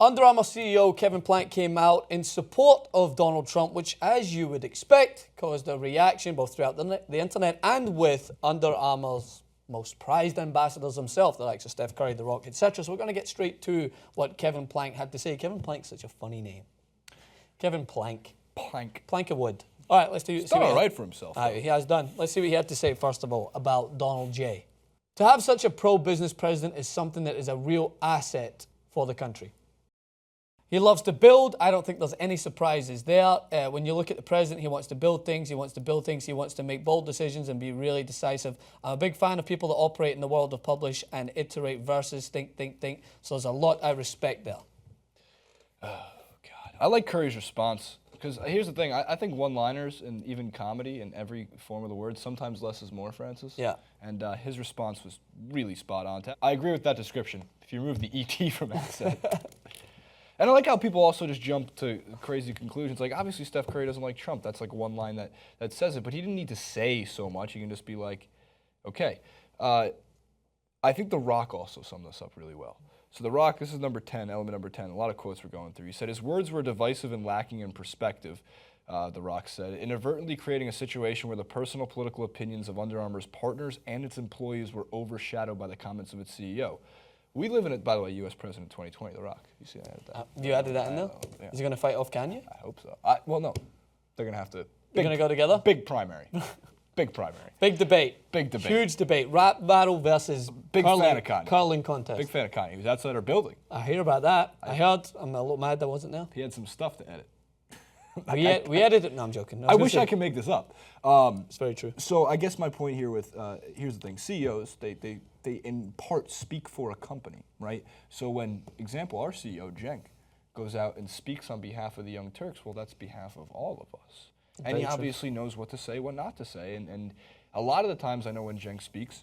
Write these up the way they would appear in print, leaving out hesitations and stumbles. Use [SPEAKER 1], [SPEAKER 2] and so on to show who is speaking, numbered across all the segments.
[SPEAKER 1] Under Armour CEO Kevin Plank came out in support of Donald Trump, which, as you would expect, caused a reaction both throughout the internet and with Under Armour's most prized ambassadors himself, the likes of Steph Curry, The Rock, etc. So we're going to get straight to what Kevin Plank had to say. Kevin Plank's such a funny name. Kevin Plank. Plank of wood. All right, let's do.
[SPEAKER 2] He's done all right for himself.
[SPEAKER 1] He has done. Let's see what he had to say, first of all, about Donald J. To have such a pro-business president is something that is a real asset for the country. He loves to build. I don't think there's any surprises there. When you look at the president, he wants to build things. He wants to make bold decisions and be really decisive. I'm a big fan of people that operate in the world of publish and iterate versus think. So there's a lot I respect there.
[SPEAKER 2] Oh, God. I like Curry's response. Because here's the thing, I think one-liners and even comedy in every form of the word, sometimes less is more, Francis.
[SPEAKER 1] Yeah.
[SPEAKER 2] And his response was really spot on. I agree with that description, if you remove the ET from accent. And I like how people also just jump to crazy conclusions. Like, obviously, Steph Curry doesn't like Trump. That's like one line that says it. But he didn't need to say so much. He can just be like, okay. I think The Rock also summed this up really well. So The Rock, this is number 10, element number 10. A lot of quotes we're going through. He said, his words were divisive and lacking in perspective, The Rock said, inadvertently creating a situation where the personal political opinions of Under Armour's partners and its employees were overshadowed by the comments of its CEO. We live in it, by the way, U.S. President 2020, The Rock. You see that?
[SPEAKER 1] You added that in there? Yeah. Is he going to fight off Kanye?
[SPEAKER 2] I hope so. Well, no. They're going to have to.
[SPEAKER 1] They're going to go together?
[SPEAKER 2] Big primary. Big primary.
[SPEAKER 1] Big debate.
[SPEAKER 2] Big debate.
[SPEAKER 1] Huge debate. Rap battle versus
[SPEAKER 2] big fan of Kanye.
[SPEAKER 1] Curling contest.
[SPEAKER 2] Big fan of Kanye. He was outside our building.
[SPEAKER 1] I hear about that. I heard. I'm a little mad that wasn't there.
[SPEAKER 2] He had some stuff to edit.
[SPEAKER 1] We edited. No, I'm joking.
[SPEAKER 2] I wish I could make this up.
[SPEAKER 1] It's very true.
[SPEAKER 2] So I guess my point here with here's the thing: CEOs they in part speak for a company, right? So when example our CEO Cenk goes out and speaks on behalf of the Young Turks, well, that's behalf of all of us, and he obviously knows what to say, what not to say, and a lot of the times I know when Cenk speaks,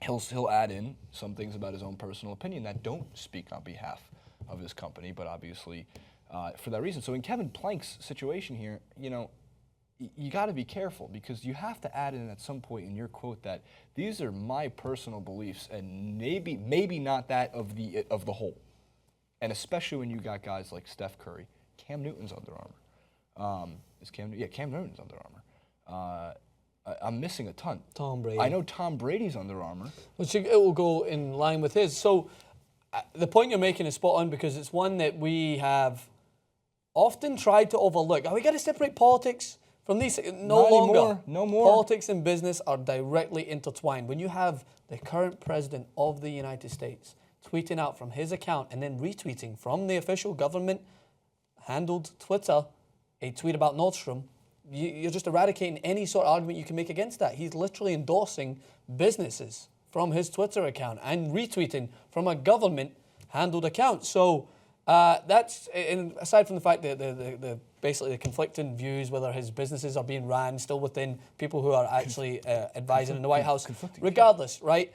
[SPEAKER 2] he'll add in some things about his own personal opinion that don't speak on behalf of his company, but obviously. For that reason. So in Kevin Plank's situation here, you know, you got to be careful because you have to add in at some point in your quote that these are my personal beliefs and maybe not that of the whole. And especially when you got guys like Steph Curry, Cam Newton's Under Armour. Cam Newton's Under Armour. I'm missing a ton.
[SPEAKER 1] Tom Brady.
[SPEAKER 2] I know Tom Brady's Under Armour.
[SPEAKER 1] Which it will go in line with his. So the point you're making is spot on because it's one that we have often tried to overlook. We got to separate politics from these. No longer.
[SPEAKER 2] No more.
[SPEAKER 1] Politics and business are directly intertwined. When you have the current president of the United States tweeting out from his account and then retweeting from the official government-handled Twitter a tweet about Nordstrom, you're just eradicating any sort of argument you can make against that. He's literally endorsing businesses from his Twitter account and retweeting from a government-handled account. So that's, aside from the fact that the basically the conflicting views, whether his businesses are being ran still within people who are actually advising in the White House. Regardless, right?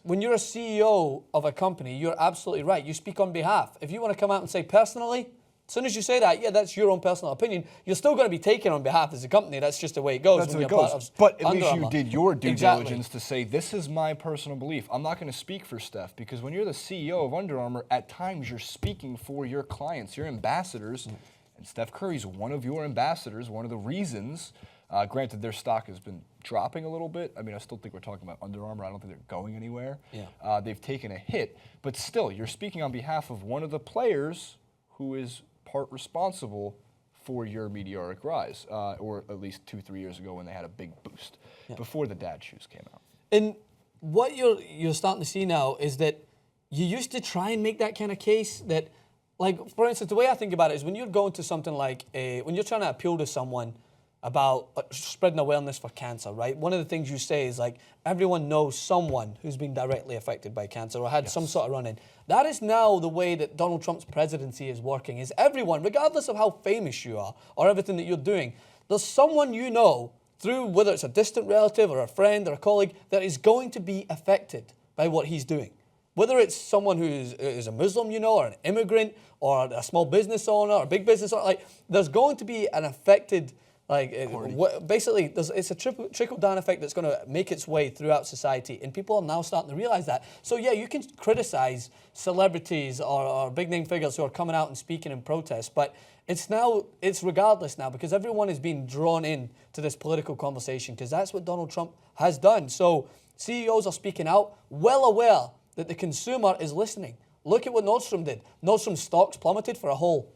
[SPEAKER 1] When you're a CEO of a company, you're absolutely right. You speak on behalf. If you want to come out and say personally, as soon as you say that, yeah, that's your own personal opinion. You're still going to be taken on behalf as a company. That's just the way it goes.
[SPEAKER 2] That's the way it goes. But at least you did your due diligence to say, this is my personal belief. I'm not going to speak for Steph because when you're the CEO of Under Armour, at times you're speaking for your clients, your ambassadors. And Steph Curry's one of your ambassadors, one of the reasons. Granted, their stock has been dropping a little bit. I mean, I still think we're talking about Under Armour. I don't think they're going anywhere.
[SPEAKER 1] Yeah.
[SPEAKER 2] They've taken a hit. But still, you're speaking on behalf of one of the players who is part responsible for your meteoric rise, or at least 2-3 years ago when they had a big boost, before the dad shoes came out.
[SPEAKER 1] And what you're starting to see now is that you used to try and make that kind of case that, like, for instance, the way I think about it is when you're going to something like when you're trying to appeal to someone about spreading awareness for cancer, right? One of the things you say is, like, everyone knows someone who's been directly affected by cancer or had some sort of run-in. That is now the way that Donald Trump's presidency is working, is everyone, regardless of how famous you are or everything that you're doing, there's someone you know through, whether it's a distant relative or a friend or a colleague, that is going to be affected by what he's doing. Whether it's someone who is a Muslim, you know, or an immigrant, or a small business owner, or a big business owner, like, there's going to be an affected Like, basically, it's a trickle-down effect that's going to make its way throughout society, and people are now starting to realize that. So, yeah, you can criticize celebrities or big-name figures who are coming out and speaking in protest, but it's regardless now because everyone is being drawn in to this political conversation because that's what Donald Trump has done. So, CEOs are speaking out, well aware that the consumer is listening. Look at what Nordstrom did. Nordstrom's stocks plummeted for a whole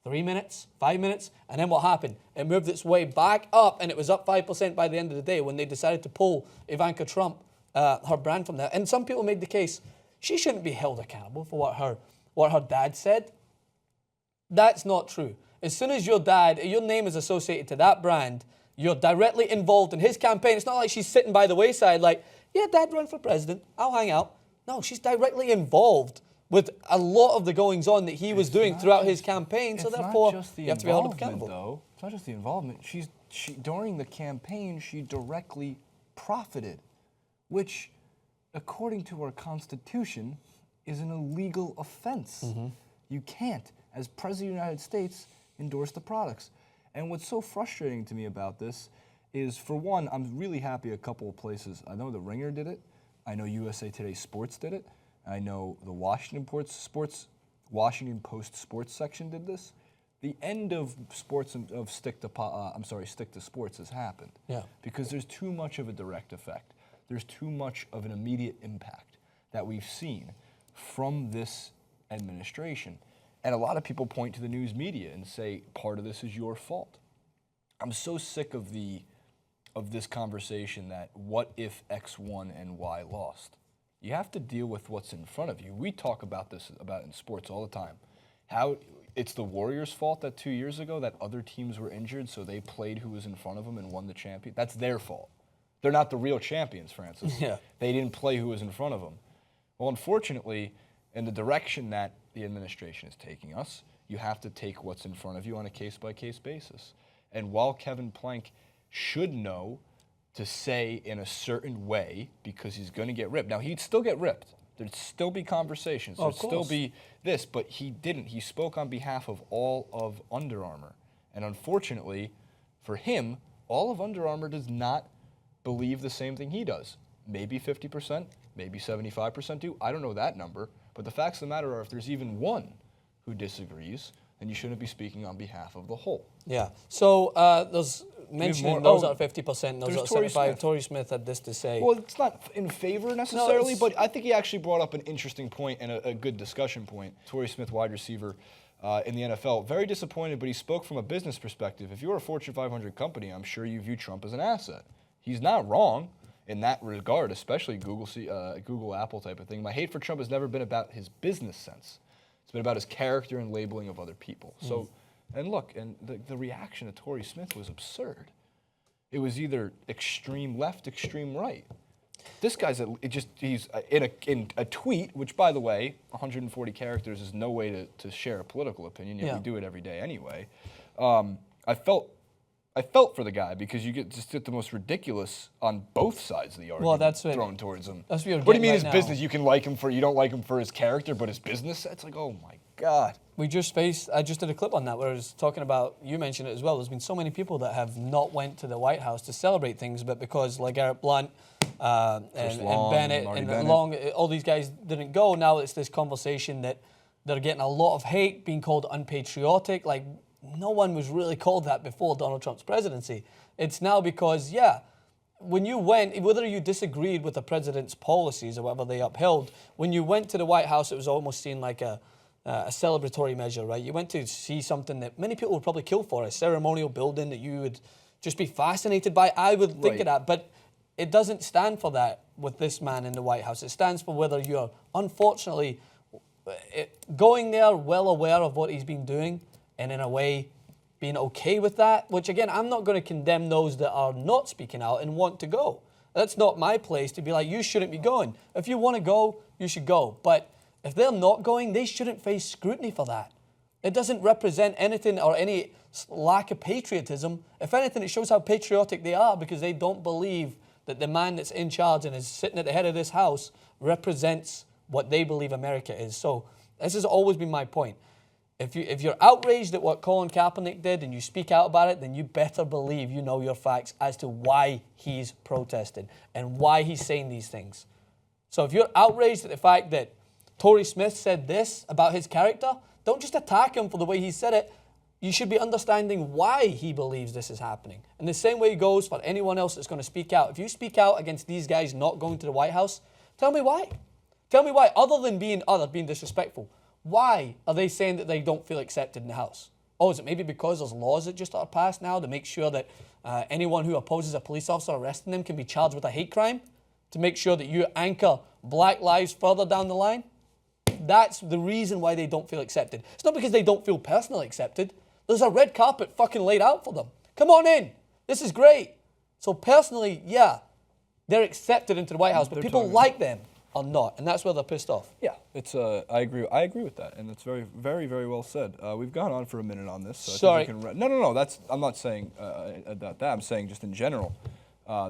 [SPEAKER 1] 3 minutes, 5 minutes, and then what happened? It moved its way back up, and it was up 5% by the end of the day when they decided to pull Ivanka Trump, her brand from there. And some people made the case she shouldn't be held accountable for what her dad said. That's not true. As soon as your name is associated to that brand, you're directly involved in his campaign. It's not like she's sitting by the wayside like, yeah, Dad run for president, I'll hang out. No, she's directly involved with a lot of the goings-on that he was doing throughout his campaign, so therefore you have to be held accountable.
[SPEAKER 2] Though. It's not just the involvement. She during the campaign, she directly profited, which, according to our Constitution, is an illegal offense. You can't, as President of the United States, endorse the products. And what's so frustrating to me about this is, for one, I'm really happy a couple of places. I know The Ringer did it. I know USA Today Sports did it. I know the Washington Post Sports section did this. The end of stick to sports has happened.
[SPEAKER 1] Yeah.
[SPEAKER 2] Because there's too much of a direct effect. There's too much of an immediate impact that we've seen from this administration. And a lot of people point to the news media and say part of this is your fault. I'm so sick of this conversation that what if X won and Y lost? You have to deal with what's in front of you. We talk about this in sports all the time. How it's the Warriors' fault that 2 years ago that other teams were injured, so they played who was in front of them and won the champion. That's their fault. They're not the real champions, Francis.
[SPEAKER 1] Yeah.
[SPEAKER 2] They didn't play who was in front of them. Well, unfortunately, in the direction that the administration is taking us, you have to take what's in front of you on a case-by-case basis. And while Kevin Plank should know to say in a certain way because he's going to get ripped. Now, he'd still get ripped. There'd still be conversations. There'd still be this, but he didn't. He spoke on behalf of all of Under Armour. And unfortunately, for him, all of Under Armour does not believe the same thing he does. Maybe 50%, maybe 75% do. I don't know that number. But the facts of the matter are if there's even one who disagrees, then you shouldn't be speaking on behalf of the whole.
[SPEAKER 1] Yeah. So there's mentioning those are 50%, those are 75%. Tory Smith had this to say.
[SPEAKER 2] Well, it's not in favor necessarily, but I think he actually brought up an interesting point and a good discussion point. Tory Smith, wide receiver in the NFL, very disappointed, but he spoke from a business perspective. If you're a Fortune 500 company, I'm sure you view Trump as an asset. He's not wrong in that regard, especially Google, Apple type of thing. My hate for Trump has never been about his business sense. It's been about his character and labeling of other people. So. And look, and the reaction to Tory Smith was absurd. It was either extreme left, extreme right. This guy's he's in a tweet, which, by the way, 140 characters is no way to share a political opinion. Yet we do it every day anyway. I felt for the guy because you get the most ridiculous on both sides of the argument thrown towards him.
[SPEAKER 1] That's
[SPEAKER 2] what do you mean his business? You don't like him for his character, but his business? It's like, oh my God.
[SPEAKER 1] I just did a clip on that where I was talking about, you mentioned it as well, there's been so many people that have not went to the White House to celebrate things, but because LeGarrette Blunt and Bennett and Long, all these guys didn't go, now it's this conversation that they're getting a lot of hate, being called unpatriotic. Like, no one was really called that before Donald Trump's presidency. It's now because, when you went, whether you disagreed with the president's policies or whatever they upheld, when you went to the White House, it was almost seen like a celebratory measure, right? You went to see something that many people would probably kill for, a ceremonial building that you would just be fascinated by. I would think of that, but it doesn't stand for that with this man in the White House. It stands for whether you're, unfortunately, going there well aware of what he's been doing and in a way being okay with that, which again, I'm not going to condemn those that are not speaking out and want to go. That's not my place to be like, you shouldn't be going. If you want to go, you should go. But if they're not going, they shouldn't face scrutiny for that. It doesn't represent anything or any lack of patriotism. If anything, it shows how patriotic they are because they don't believe that the man that's in charge and is sitting at the head of this house represents what they believe America is. So this has always been my point. If you're outraged at what Colin Kaepernick did and you speak out about it, then you better believe you know your facts as to why he's protesting and why he's saying these things. So if you're outraged at the fact that Tory Smith said this about his character, don't just attack him for the way he said it. You should be understanding why he believes this is happening. And the same way goes for anyone else that's going to speak out. If you speak out against these guys not going to the White House, tell me why. Tell me why, other than being disrespectful. Why are they saying that they don't feel accepted in the House? Oh, is it maybe because there's laws that just are passed now to make sure that anyone who opposes a police officer arresting them can be charged with a hate crime? To make sure that you anchor black lives further down the line? That's the reason why they don't feel accepted. It's not because they don't feel personally accepted. There's a red carpet fucking laid out for them. Come on in. This is great. So personally, yeah, they're accepted into the White House, but people like them are not, and that's where they're pissed off.
[SPEAKER 2] Yeah, it's. I agree. I agree with that, and it's very, very, very well said. We've gone on for a minute on this. So
[SPEAKER 1] Sorry.
[SPEAKER 2] I think we can no. That's. I'm not saying about that. I'm saying just in general.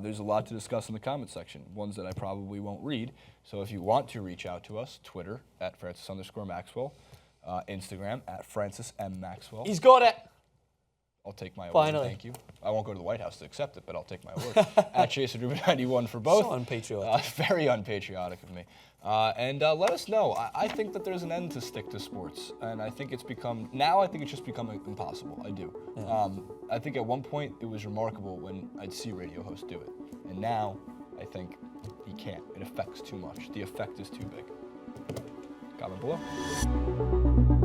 [SPEAKER 2] There's a lot to discuss in the comment section, ones that I probably won't read. So if you want to reach out to us, Twitter @Francis_Maxwell, Instagram @Francis M. Maxwell.
[SPEAKER 1] He's got it.
[SPEAKER 2] I'll take my
[SPEAKER 1] Finally.
[SPEAKER 2] word. Thank you. I won't go to the White House to accept it, but I'll take my word. @ChaserRubin91 for both.
[SPEAKER 1] So unpatriotic.
[SPEAKER 2] Very unpatriotic of me. And let us know. I think that there's an end to stick to sports, and I think it's just become impossible. I do.
[SPEAKER 1] Yeah.
[SPEAKER 2] I think at one point it was remarkable when I'd see radio hosts do it, and now I think you can't. It affects too much. The effect is too big. Comment below.